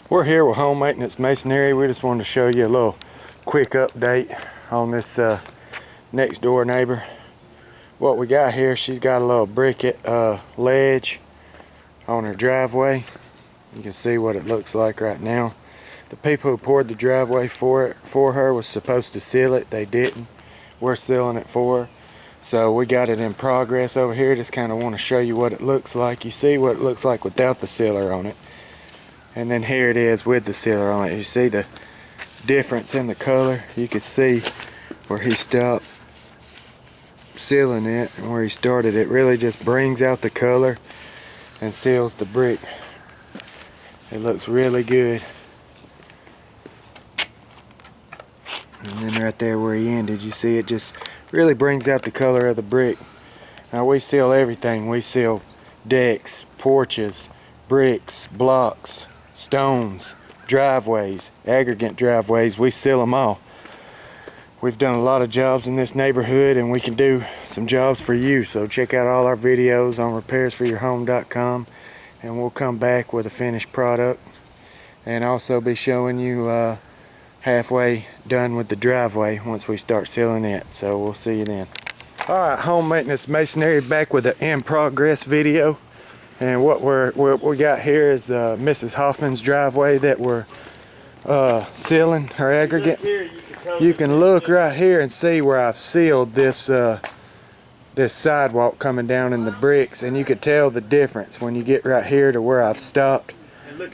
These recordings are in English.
We're here with Home Maintenance Masonry. We just wanted to show you a little quick update on this next door neighbor. What we got here, she's got a little brick ledge on her driveway. You can see what it looks like right now. The people who poured the driveway for her was supposed to seal it. They didn't. We're sealing it for her. So we got it in progress over here. Just kind of want to show you what it looks like. You see what it looks like without the sealer on it. And then here it is with the sealer on it. You see the difference in the color. You can see where he stopped sealing it and where he started. It really just brings out the color and seals the brick. It looks really good. And then right there where he ended, you see it just really brings out the color of the brick. Now we seal everything. We seal decks, porches, bricks, blocks, stones, driveways, aggregate driveways. We seal them all. We've done a lot of jobs in this neighborhood, and we can do some jobs for you. So check out all our videos on repairsforyourhome.com, and we'll come back with a finished product and also be showing you halfway done with the driveway once we start sealing it. So we'll see you then. Alright, Home Maintenance Masonry back with an in progress video. And what we got here is Mrs. Hoffman's driveway that we're sealing her aggregate. You can look right here and see where I've sealed this this sidewalk coming down in the bricks, and you could tell the difference when you get right here to where I've stopped.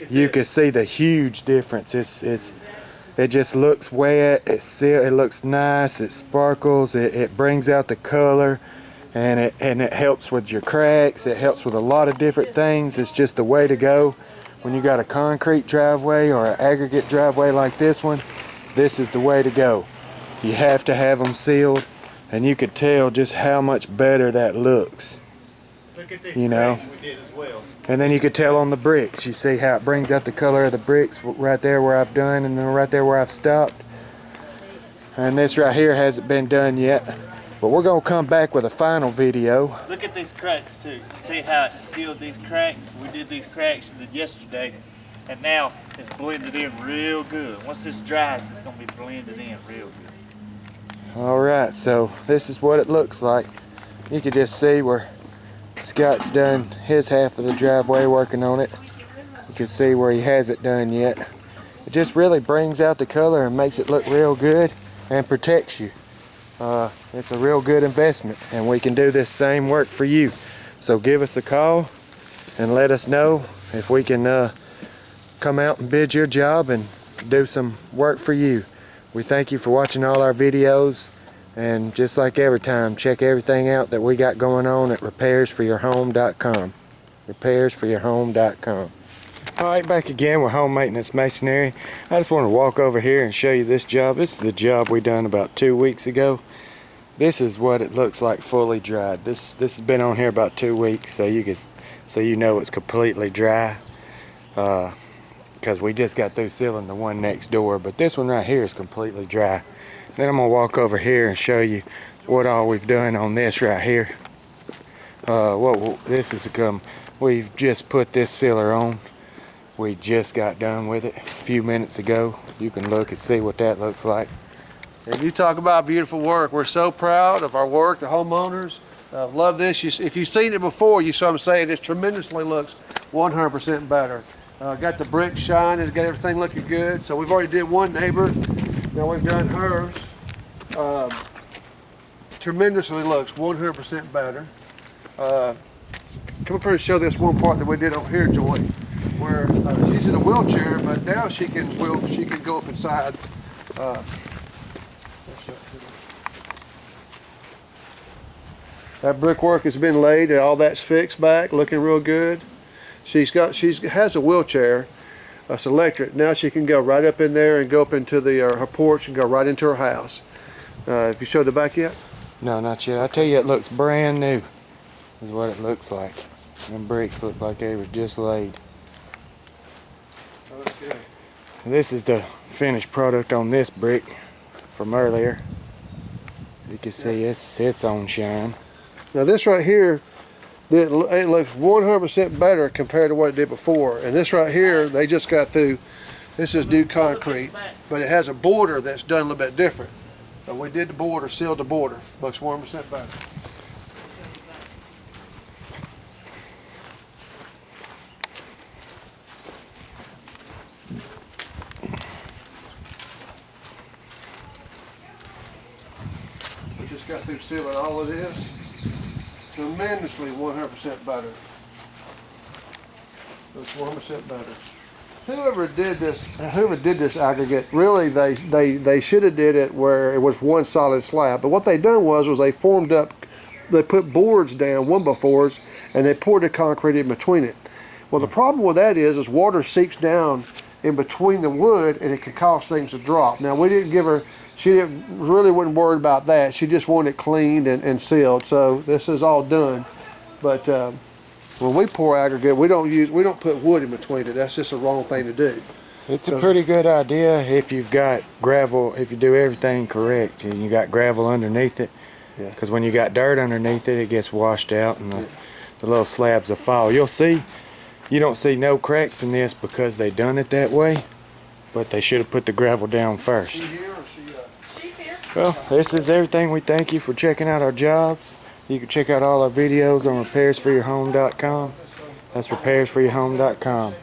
You can see the huge difference. It just looks wet. It looks nice. It sparkles. It brings out the color. And it helps with your cracks. It helps with a lot of different things. It's just the way to go when you got a concrete driveway or an aggregate driveway like this one. This is the way to go. You have to have them sealed, and you could tell just how much better that looks. Look at this, you know. we did as well. And then you could tell on the bricks. You see how it brings out the color of the bricks right there where I've done, and then right there where I've stopped. And this right here hasn't been done yet. But we're going to come back with a final video. Look at these cracks too. See how it sealed these cracks? We did these cracks yesterday, and now it's blended in real good. Once this dries, it's going to be blended in real good. Alright, so this is what it looks like. You can just see where Scott's done his half of the driveway working on it. You can see where he hasn't done yet. It just really brings out the color and makes it look real good and protects you. It's a real good investment, and we can do this same work for you. So give us a call and let us know if we can come out and bid your job and do some work for you. We thank you for watching all our videos, and just like every time, check everything out that we got going on at repairsforyourhome.com. repairsforyourhome.com. Alright, back again with Home Maintenance Masonry. I just want to walk over here and show you this job. This is the job we done about 2 weeks ago. This is what it looks like fully dried. This has been on here about 2 weeks, so you know it's completely dry. Because we just got through sealing the one next door, but this one right here is completely dry. Then I'm gonna walk over here and show you what all we've done on this right here. We've just put this sealer on. We just got done with it a few minutes ago. You can look and see what that looks like. And you talk about beautiful work. We're so proud of our work, the homeowners. Love this. If you've seen it before, you saw them saying it tremendously looks 100% better. Got the brick shining, got everything looking good. So we've already did one neighbor. Now we've done hers. Tremendously looks 100% better. Come up here and show this one part that we did over here, Joy, where she's in a wheelchair, but now she can go up inside. That brickwork has been laid, all that's fixed back, looking real good. She has a wheelchair, it's electric. Now she can go right up in there and go up into her porch and go right into her house. Have you showed the back yet? No, not yet. I tell you, it looks brand new. Is what it looks like. Them bricks look like they were just laid. Okay. This is the finished product on this brick from earlier. You can see it's on shine. Now this right here, It looks 100% better compared to what it did before. And this right here, they just got through, this is new concrete, but it has a border that's done a little bit different. So we did the border, sealed the border. Looks 100% better. We just got through sealing all of this. Tremendously 100% better. Looks 100% better. Whoever did this aggregate, really they should have did it where it was one solid slab. But what they done was they formed up, they put boards down, 1x4s, and they poured the concrete in between it. Well, the problem with that is water seeps down in between the wood and it can cause things to drop. Now we didn't give her, she really wasn't worried about that. She just wanted it cleaned and sealed. So this is all done. But when we pour aggregate, we don't put wood in between it. That's just a wrong thing to do. It's a pretty good idea if you've got gravel, if you do everything correct and you got gravel underneath it. Yeah. Because when you got dirt underneath it, it gets washed out and the little slabs will fall. You'll see, you don't see no cracks in this because they done it that way, but they should have put the gravel down first. She here or she She's here. Well, this is everything. We thank you for checking out our jobs. You can check out all our videos on repairsforyourhome.com. That's repairsforyourhome.com.